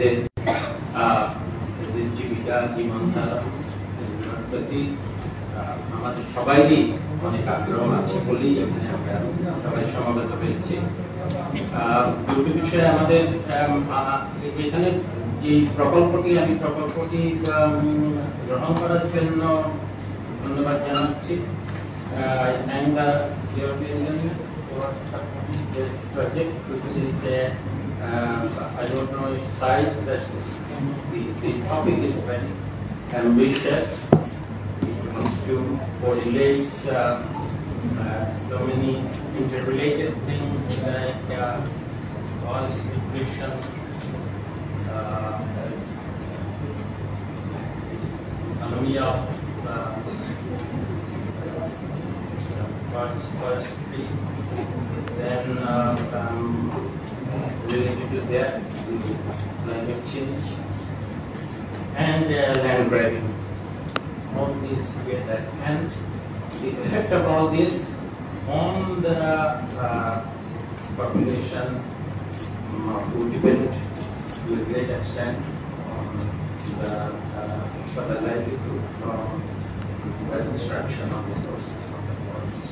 এদের জীবিকা জীবনধারা প্রতি আমাদের সবাইরই অনেক আগ্রহ আছে বলেই এখানে আমরা সবাই সমাবেত হয়েছি। দুটি বিষয়ে আমাদের এখানে যে প্রকল্পটি গ্রহণ করার জন্য ধন্যবাদ জানাচ্ছি। I thank the European Union for this project, which is I don't know its size, but the topic is very ambitious. It wants to correlate so many interrelated things like cause, nutrition, economy of forestry, then related to that, to climate change, and land grabbing. All these together, and the effect of all this on the population who depend to a great extent on the for the livelihood from the destruction of the sources of the forest.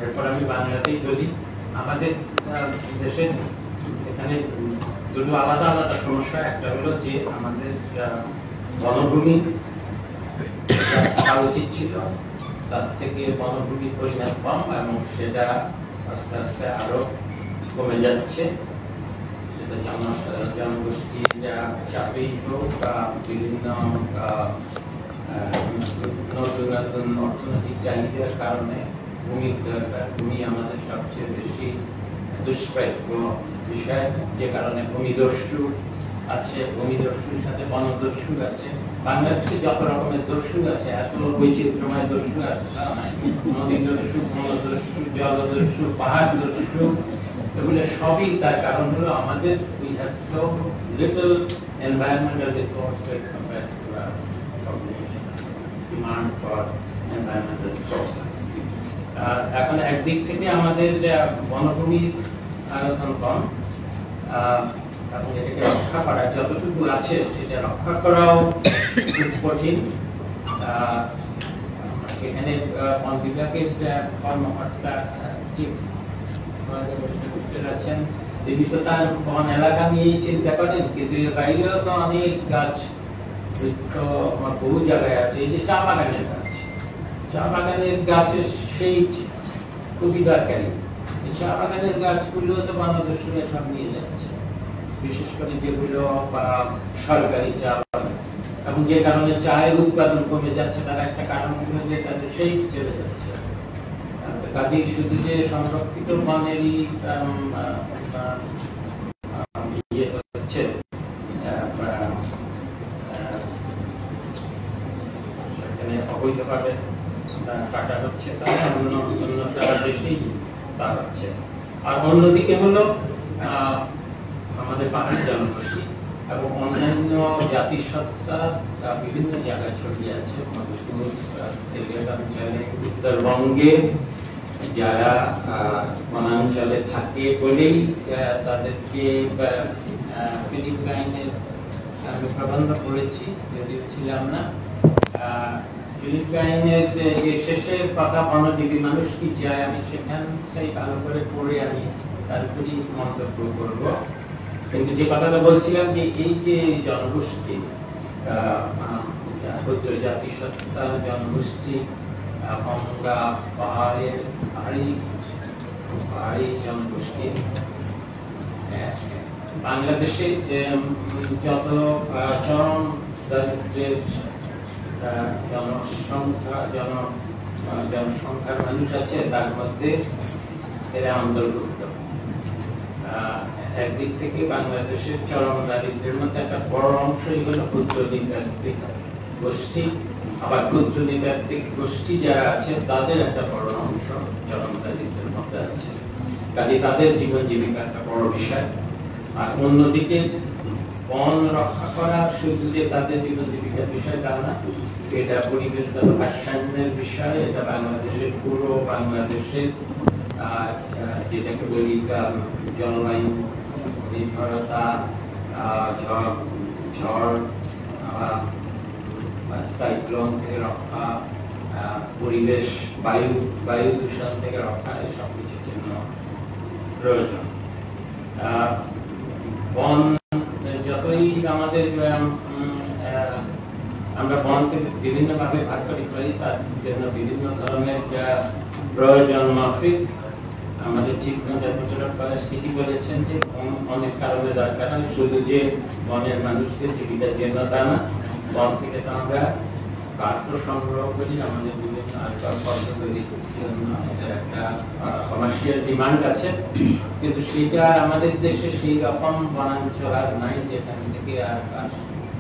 এরপর আমি বাংলাতেই বলি। আমাদের দেশে এখানে দুটো আলাদা আলাদা সমস্যা। একটা হলো যে আমাদের বনভূমি উচিত ছিল, তার থেকে বনভূমির পরিমাণ কম এবং সেটা আস্তে আস্তে আরো কমে যাচ্ছে। সেটা জনগোষ্ঠীর চাপেই হোক বা বিভিন্ন নতুন নতুন অর্থনৈতিক চাহিদার কারণে ভূমির দরকার। ভূমি আমাদের সবচেয়ে বেশি দুষ্প্রাপ্য বিষয়, যে কারণে ভূমিদস্যু আছে, ভূমিদস্যুর সাথে বনদস্যু আছে। বাংলাদেশে যত রকমের দস্যু আছে, এত বৈচিত্র্যময় দস্যু আছে, নদী দস্যু, বনদস্যু, জলদস্যু, পাহাড় দস্যু, এগুলো সবই তার কারণ হলো আমাদের we have so little environmental resources compared to our population demand for environmental resources. এখন একদিক থেকে আমাদের বনভূমির আয়তন কম এবং এটাকে রক্ষা করা যতটুকু আছে সেটা রক্ষা করাও খুব কঠিন। এখানে বন বিভাগের কর্মকর্তা আছেন, তিনি তো তার বন এলাকা নিয়েই চিন্তা করেন, কিন্তু এর বাইরেও তো অনেক গাছ বৃক্ষ আমার বহু জায়গায় আছে। এই যে চা বাগানের গাছ, চা বাগানের গাছের সেই খুবই দরকারি। এই চা বাগানের গাছগুলো তো বনদস্যুরা সব নিয়ে যাচ্ছে, বিশেষ করে যেগুলো সরকারি চা বাগান, এবং যে কারণে চায়ের উৎপাদন কমে যাচ্ছে তার একটা কারণ হলো যে তাদের সেই চলে যাচ্ছে। কাজেই শুধু যে সংরক্ষিত বনেরই ইয়ে হচ্ছে, সেখানে অবৈধভাবে কাটা হচ্ছে, তার অন্য সারা দেশেই তা হচ্ছে। আর অন্যদিকে হলো আমাদের পাহাড়ি জনগোষ্ঠী এবং অন্যান্য জাতিসত্তা বিভিন্ন জায়গায় ছড়িয়ে আছে। মধুপুর, সিলেট অঞ্চলে, উত্তরবঙ্গে যারা বনাঞ্চলে থাকে বলেই তাদেরকে ফিলিপাইনের আমি প্রবন্ধ পড়েছি, যদিও ছিলাম না। ফিলিপাইনের যে শেষের কথা বনজীবী মানুষ কি চায়, আমি সেখান থেকে ভালো করে পড়ে আমি তারপরেই মন্তব্য করব। কিন্তু যে কথাটা বলছিলাম যে এই যে জনগোষ্ঠী, ক্ষুদ্র জাতিসত্তার জনগোষ্ঠী, গঙ্গা পাহাড়ি জনগোষ্ঠী, বাংলাদেশে যত চরম দারিদ্র্যের জনসংখ্যার মানুষ আছে তার মধ্যে এরা অন্তর্ভুক্ত। একদিক থেকে বাংলাদেশের চরম দারিদ্র্যের মধ্যে একটা বড় অংশই হলো ক্ষুদ্র নৃতাত্ত্বিক গোষ্ঠী। আবার ক্ষুদ্র নৃতাত্ত্বিক গোষ্ঠী যারা আছে তাদের একটা বড় অংশ চরম দারিদ্র্যের মধ্যে আছে। কাজে তাদের জীবন জীবিকা একটা বড় বিষয়। আর অন্যদিকে বন রক্ষা করা শুধু যে তাদের জীবন জীবিকার বিষয় তা না, এটা পরিবেশগত ভারসাম্যের বিষয়। এটা বাংলাদেশের পুরো বাংলাদেশের যেটাকে বলি জলবায়ু নির্ভরতা, ঝড়, সাইক্লোন থেকে রক্ষা, পরিবেশ, বায়ু দূষণ থেকে রক্ষা, এসব কিছুর জন্য প্রয়োজন। বন যতই আমাদের আমরা বনকে বিভিন্ন ভাবে ভাগ করি, তার জন্য বিভিন্ন ধরনের প্রয়োজন মাফিক আমাদের স্থিতি বলেছেন যে অনেক কারণে দরকার হয়, শুধু যে বনের মানুষকে জীবিকার জন্য তা না, বন থেকে তো আমরা কাঠ সংগ্রহ করি আমাদের বিভিন্ন আসবাবপত্র তৈরির জন্য, এটার একটা কমার্শিয়াল ডিমান্ড আছে। কিন্তু সেটা আমাদের দেশে সেই রকম বনাঞ্চল আর নাই যেখান থেকে আর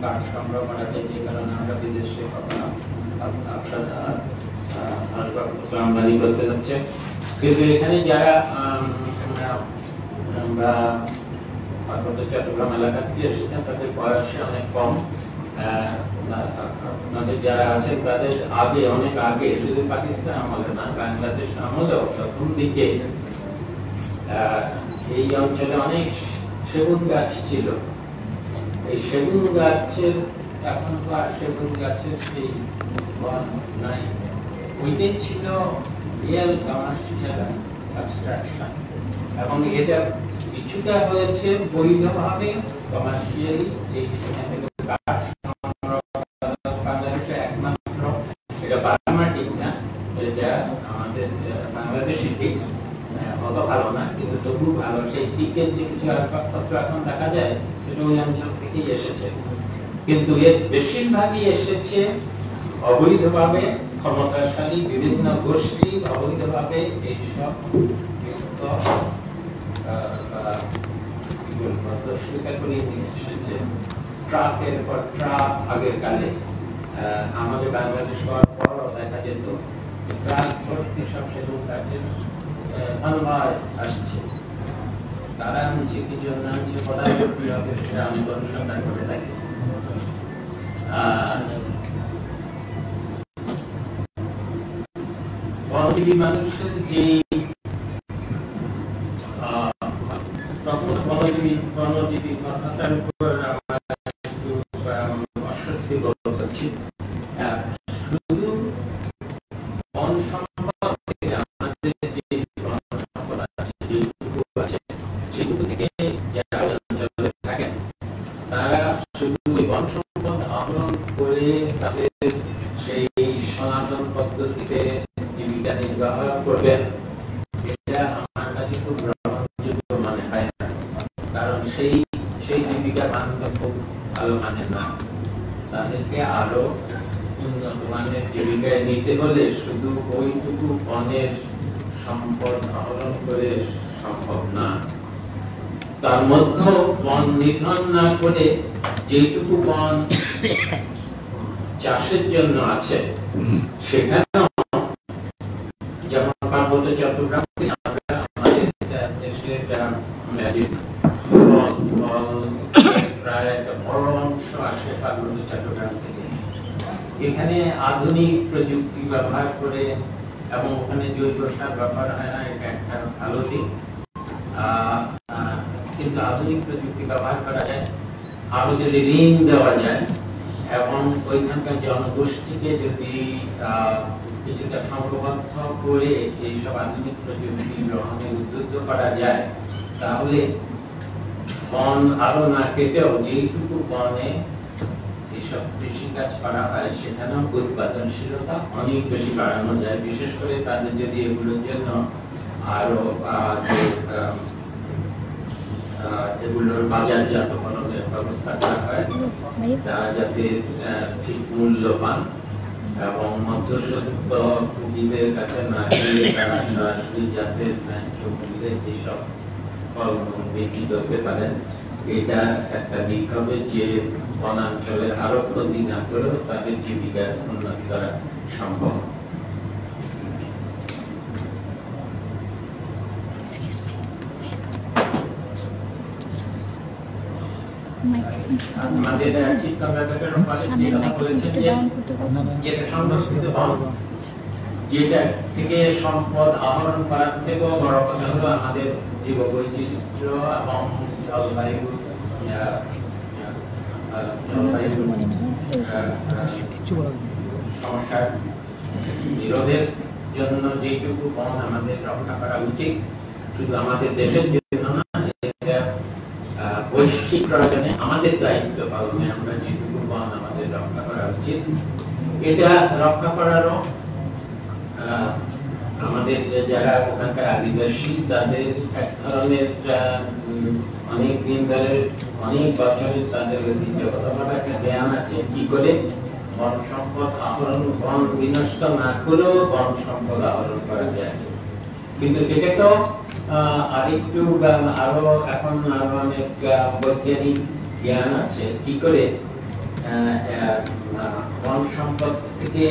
কাঠ সংগ্রহ করা যায়, যে কারণে আমরা বিদেশে কখনো আসবাবপত্র আমদানি করতে যাচ্ছে। কিন্তু এখানে যারা আমরা চট্টগ্রাম এলাকা থেকে এসেছেন, তাদের বয়সে অনেক কম, আপনাদের যারা আছেন তাদের আগে, অনেক আগে, শুধু পাকিস্তান আমলে না, বাংলাদেশ আমলেও প্রথম দিকে এই অঞ্চলে অনেক সেগুন গাছ ছিল। এই সেগুন গাছের এখন তো আর সেগুন গাছের সেই বন নাই, ওইটাই ছিল রিয়েল কমার্শিয়াল এক্সট্রাকশন। এবং এটা কিছুটা হয়েছে বৈধভাবে কমার্শিয়ালি, এই সেখান থেকে কাঠ একমাত্র এটা বার্মাটিক না, এটা আমাদের বাংলাদেশি দিক, অত ভালো না কিন্তু তবু ভালো। সেই দিকের যে কিছু আসবাবপত্র এখন দেখা যায় সেটা ওই অঞ্চল থেকেই এসেছে, কিন্তু এর বেশিরভাগই এসেছে অবৈধভাবে। ক্ষমতাশালী বিভিন্ন গোষ্ঠী অবৈধভাবে এইসব ট্রাকের পর ট্রাক। আগের কালে আমাদের বাংলাদেশ হওয়ার পরও দেখা যেত ট্রাক ভর্তি সব সেগুন কাঠের আসছে। তারা আনছে কি জন্য আনছে, প্রধানমন্ত্রী হবে সেটা অনেক অনুসন্ধান করে থাকে। বনজীবী মানুষের যে বনজীবী কথাটার উপর আমরা অস্বস্তি বোধ করছি। শুধু বন সম্পদ থেকে আমাদের যে বন সম্পদ আছে, যেটুকু আছে, সেটুকু থেকে যারা অঞ্চলে থাকেন তারা শুধু ওই বন সম্পদ আহরণ করে তাদের সেই সনাতন পদ্ধতিতে জীবিকা নির্বাহ করবেন, এটা আমার কাছে খুব গ্রহণযোগ্য মনে হয় না। কারণ সেই জীবিকা মানটা খুব ভালো মানে না। তাদেরকে আরো উন্নত মানের জীবিকায় নিতে হলে শুধু ওইটুকু বনের সম্পদ আহরণ করে সম্ভব না। তার মধ্যে বন নিধন না করে যেটুকু বন চাষের জন্য আছে, সেখানেও যেমন পার্বত্য চট্টগ্রাম থেকে আমরা আমাদের দেশের প্রায় একটা বড় অংশ আসে পার্বত্য চট্টগ্রাম থেকে। এখানে আধুনিক প্রযুক্তি ব্যবহার করে এবং ওখানে জৈব সার ব্যবহার হয় না, এটা একটা ভালো দিক। কিন্তু আধুনিক প্রযুক্তি ব্যবহার করা যায়, আরো যদি ঋণ দেওয়া যায় এবং ওইখানকার জনগোষ্ঠীকে যদি কিছুটা সংঘবদ্ধ করে এইসব আধুনিক প্রযুক্তি গ্রহণে উদ্বুদ্ধ করা যায়, তাহলে বন আরো না কেটেও যেটুকু বনে এইসব কৃষিকাজ করা হয় সেখানেও উৎপাদনশীলতা অনেক বেশি বাড়ানো যায়। বিশেষ করে তাদের যদি এগুলোর জন্য আরো এগুলোর বাজারজাতকরণের ব্যবস্থা করা হয়, যাতে ঠিক মূল্য পান এবং মধ্যস্বত্ব ভোগীদের কাছে না গিয়ে তারা সরাসরি যাতে ন্যায্য মূল্যে এইসব ফলমূল বিক্রি করতে পারেন। এটা একটা দিক হবে যে বনাঞ্চলের আরো ক্ষতি না করেও তাদের জীবিকার উন্নতি করা সম্ভব। আমাদের চিফ কনজারভেটর বলেছেন যেটা সংরক্ষিত বন, যেটা থেকে সম্পদ আহরণ করার থেকেও বড় কথা হলো আমাদের জীববৈচিত্র্য এবং জলবায়ু সমস্যার বিরোধের জন্য যেটুকু বন আমাদের রক্ষা করা উচিত, শুধু আমাদের দেশের জন্য না, এটা বৈশ্বিক প্রয়োজনে আমাদের দায়িত্ব পালনে আমরা যেটুকু বন আমাদের রক্ষা করা উচিত। এটা রক্ষা করারও আমাদের যারা ওখানকার আদিবাসী, তাদের এক ধরনের অনেক দিন ধরে, অনেক বছরের তাদের ঐতিহ্যগতভাবে একটা জ্ঞান আছে কি করে বন সম্পদ আহরণ, বন বিনষ্ট না করেও বন সম্পদ আহরণ করা যায়। কিন্তু এটা তো আরেকটু আরো এখন আরো অনেক বৈজ্ঞানিক জ্ঞান আছে কি করে বন সম্পদ থেকে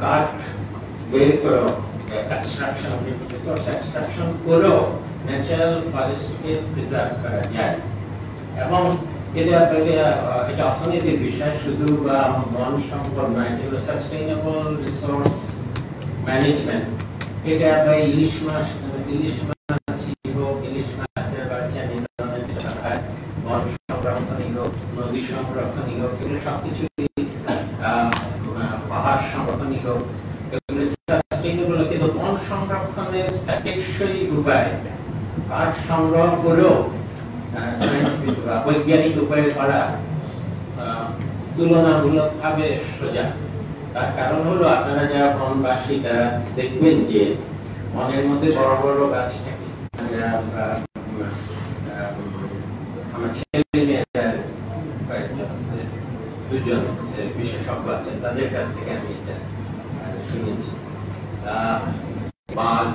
কাঠ বের করো, এক্সট্রাকশন করেও ন্যাচারাল ফরেস্টকে প্রিজার্ভ করা যায়। এবং এটা অর্থনীতির বিষয়, শুধু বন সম্পদ নয়, এটা হলো সাস্টেইনেবল রিসোর্স ম্যানেজমেন্ট। এটা ইলিশ মাছ হোক, ইলিশ মাছের বাচ্চা নিধনের যেটা হয়, বন সংরক্ষণই হোক, নদী সংরক্ষণই হোক, এগুলো সবকিছু, পাহাড় সংরক্ষণই হোক, এগুলো সাস্টেইনেবল। কিন্তু বন সংরক্ষণের টেকসই উপায় কাঠ সংগ্রহ করেও সায়েন্টিফিক বা বৈজ্ঞানিক উপায়ে করা তুলনামূলকভাবে সোজা। তার কারণ হলো আপনারা যারা বনবাসী তারা দেখবেন যে বনের মধ্যে বড় বড় গাছ থাকে। আমার ছেলে মেয়েরা দুজন বিশেষজ্ঞ আছেন, তাদের কাছ থেকে আমি এটা শুনেছি। বাঘ,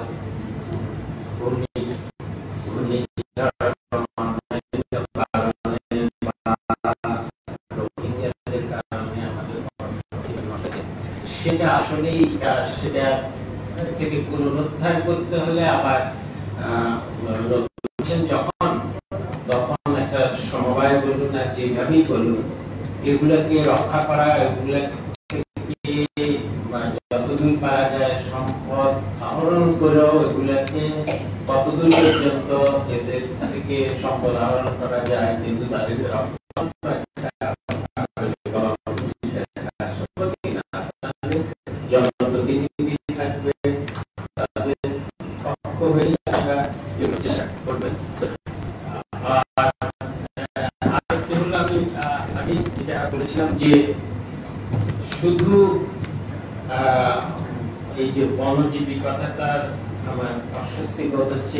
সেটা আসলেই সেটা থেকে পুনরুদ্ধার করতে হলে আবার যখন তখন একটা সমবায় বলুন আর যেভাবেই বলুন, এগুলোকে রক্ষা করা, এগুলোকে যতদূর পারা যায় সম্পদ আহরণ করেও এগুলোকে কতদূর পর্যন্ত এদের থেকে সম্পদ আহরণ করা যায়, কিন্তু তাদের জনপ্রতিনিধি থাকবে, তাদের পক্ষ হয়ে আমরা চেষ্টা করবেন। আরেকটি হলো আমি যেটা বলেছিলাম যে শুধু এই যে বনজীবী কথাটা আমার অস্বস্তি বোধ হচ্ছে